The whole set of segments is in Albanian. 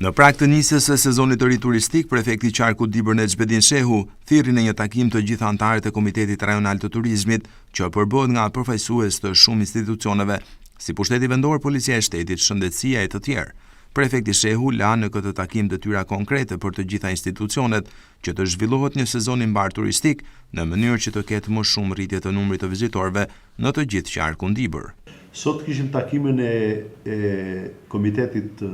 Në prag të nisjes së sezonit të ri turistik, prefekti i Qarkut Dibër Nexhbedin Shehu thirri në një takim të gjithë anëtarët e Komitetit Rajonal të Turizmit, që përbëhet nga përfaqësues të shumë institucioneve, si Pushteti Vendor, Policia e Shtetit, Shëndetësia e të tjerë. Prefekti Shehu la në këtë takim detyra konkrete për të gjitha institucionet që të zhvillohet një sezon i mbar turistik në mënyrë që të ketë më shumë rritje të numrit të vizitorëve në të gjithë Qarkun Dibër. Sot kishim takimin e Komitetit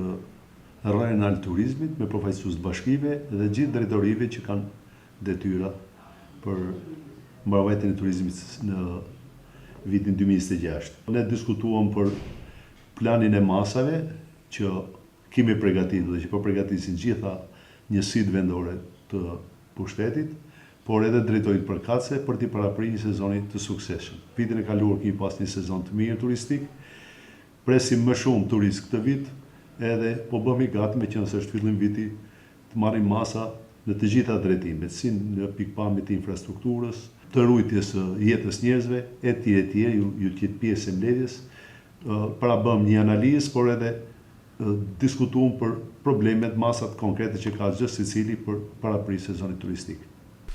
Rajonal të Turizmit me përfaqësues të bashkive dhe gjithë drejtorive që kanë detyra për mbrojtjen e turizmit në vitin 2026. Ne diskutuam për planin e masave që kemi përgatitur dhe që po përgatisin gjitha njësitë vendore të pushtetit, por edhe drejtorit përkatëse për t'i paraprirë një sezonit të suksesshëm. Vitin e kaluar kemi pas një sezon të mirë turistik, presim më shumë turist këtë vit, edhe po bëmi gati me qenë se është fillim viti të marrim masa në të gjitha drejtimet, si në pikpamjet të infrastrukturës, të ruajtjes së jetës njerëzve, etj, ju të jetë pjesë e mbledhjes, para bëm një analizë, por edhe diskutuam për problemet, masat konkrete që ka çdo secili për paraprirje sezonit turistik.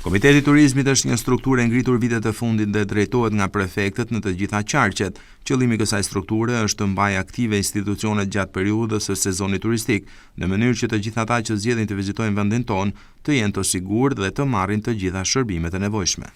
Komiteti i Turizmit është një strukturë e ngritur vitet e fundit dhe drejtohet nga prefektët në të gjitha qarqet. Qëllimi i kësaj strukture është të mbajë aktive institucionet gjatë periudhës së sezonit turistik, në mënyrë që të gjithë ata që zgjedhin të vizitojnë vendin tonë të jenë të sigurt dhe të marrin të gjitha shërbimet e nevojshme.